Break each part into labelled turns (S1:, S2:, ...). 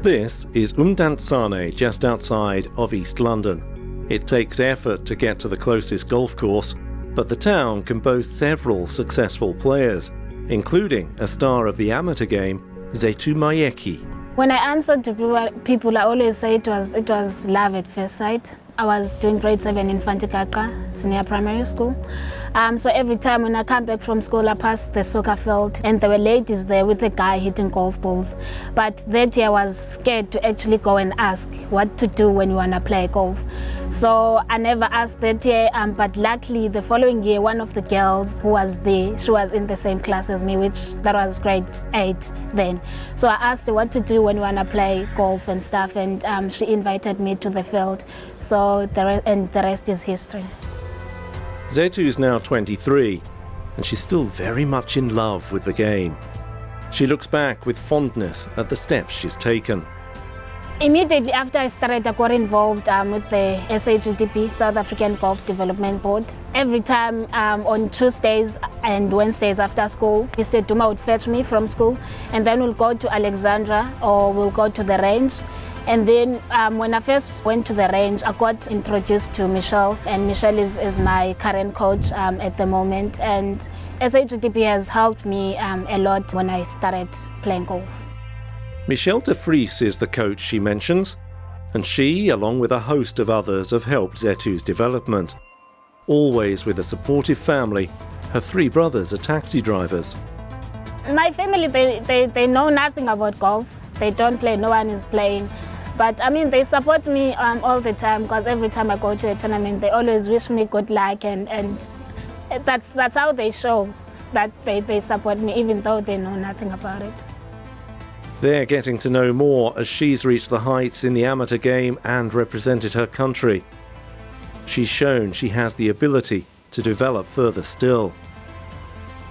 S1: This is Umdantsane, just outside of East London. It takes effort to get to the closest golf course, but the town can boast several successful players, including a star of the amateur game, Zethu Myeki.
S2: When I answered to people, I always say it was love at first sight. I was doing grade 7 in Fantikaka, senior primary school. So every time when I come back from school, I pass the soccer field and there were ladies there with a guy hitting golf balls. But that year I was scared to actually go and ask what to do when you want to play golf. So I never asked that year, but luckily the following year, one of the girls who was there, she was in the same class as me, that was grade 8 then. So I asked her what to do when you want to play golf and stuff, and she invited me to the field. So the rest is history.
S1: Zethu is now 23, and she's still very much in love with the game. She looks back with fondness at the steps she's taken.
S2: Immediately after I started, I got involved with the SAGDP, South African Golf Development Board. Every time on Tuesdays and Wednesdays after school, Mr. Duma would fetch me from school, and then we'll go to Alexandra or we'll go to the range. And then when I first went to the range, I got introduced to Michelle, and Michelle is my current coach at the moment. And SAGDP has helped me a lot when I started playing golf.
S1: Michelle de Vries is the coach she mentions, and she, along with a host of others, have helped Zethu's development. Always with a supportive family, her 3 brothers are taxi drivers.
S2: My family, they know nothing about golf. They don't play, no one is playing. But I mean, they support me all the time, because every time I go to a tournament, they always wish me good luck, and that's how they show that they support me, even though they know nothing about it.
S1: They're getting to know more as she's reached the heights in the amateur game and represented her country. She's shown she has the ability to develop further still.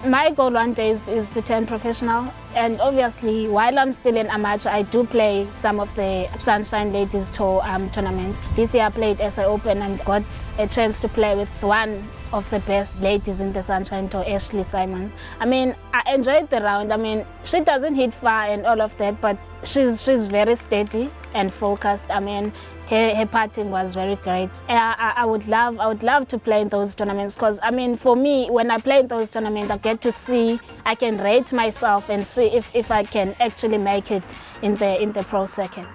S2: My goal one day is to turn professional, and obviously while I'm still in amateur, I do play some of the Sunshine Ladies Tour tournaments. This year I played SA Open and got a chance to play with one of the best ladies in the Sunshine Tour, Ashley Simons. I mean, I enjoyed the round. I mean, she doesn't hit far and all of that, but she's very steady and focused. I mean, her putting was very great. I would love to play in those tournaments, because I mean, for me, when I play in those tournaments, I get to see, I can rate myself and see if I can actually make it in the pro circuit.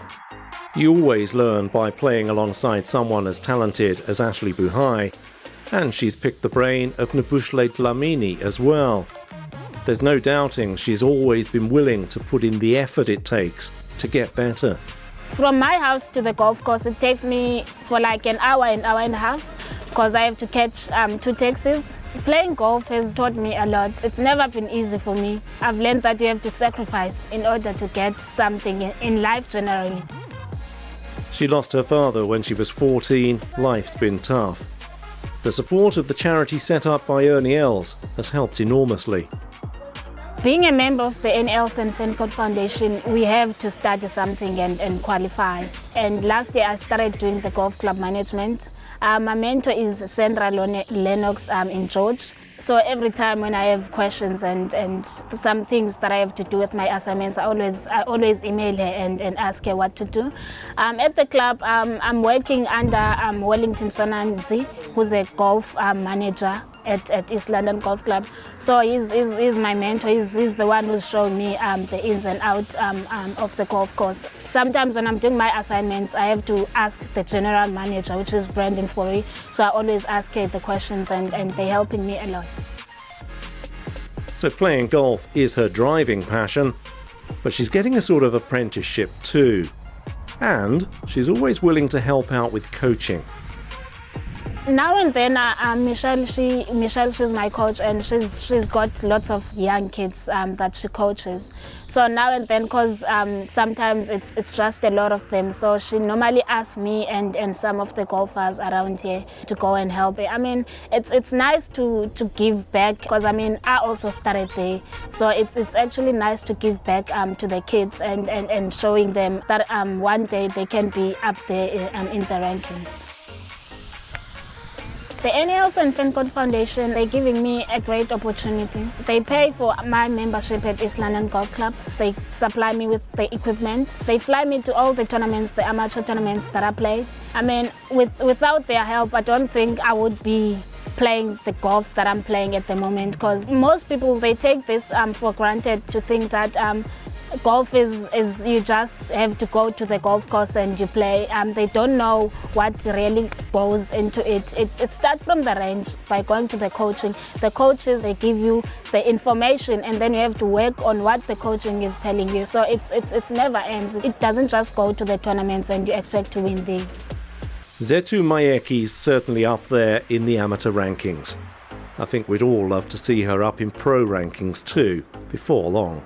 S1: You always learn by playing alongside someone as talented as Ashley Buhai, and she's picked the brain of Nabushle Dlamini as well. There's no doubting she's always been willing to put in the effort it takes to get better.
S2: From my house to the golf course, it takes me for like an hour and a half, because I have to catch 2 taxis. Playing golf has taught me a lot. It's never been easy for me. I've learned that you have to sacrifice in order to get something in life generally.
S1: She lost her father when she was 14. Life's been tough. The support of the charity set up by Ernie Els has helped enormously.
S2: Being a member of the Ernie Els Fancourt Foundation, we have to study something and qualify. And last year I started doing the golf club management. My mentor is Sandra Lennox in George. So every time when I have questions and some things that I have to do with my assignments, I always email her and ask her what to do. At the club, I'm working under Wellington Sonanzi, who's a golf manager at East London Golf Club. So he's my mentor. He's the one who's showing me the ins and outs of the golf course. Sometimes when I'm doing my assignments, I have to ask the general manager, which is Brandon Forey. So I always ask her the questions, and they're helping me a lot.
S1: So playing golf is her driving passion, but she's getting a sort of apprenticeship too. And she's always willing to help out with coaching.
S2: Now and then, Michelle, she's my coach, and she's got lots of young kids that she coaches. So now and then, because sometimes it's just a lot of them, so she normally asks me and some of the golfers around here to go and help her. I mean, it's nice to give back, because I mean, I also started there, so it's actually nice to give back to the kids and showing them that one day they can be up there in the rankings. The Ernie Els Fancourt Foundation, they're giving me a great opportunity. They pay for my membership at East London Golf Club. They supply me with the equipment. They fly me to all the tournaments, the amateur tournaments that I play. I mean, without their help, I don't think I would be playing the golf that I'm playing at the moment, because most people, they take this for granted, to think that golf is you just have to go to the golf course and you play. They don't know what really goes into it. It starts from the range by going to the coaching. The coaches, they give you the information, and then you have to work on what the coaching is telling you. So it's never ends. It doesn't just go to the tournaments and you expect to win there.
S1: Zethu Myeki is certainly up there in the amateur rankings. I think we'd all love to see her up in pro rankings too, before long.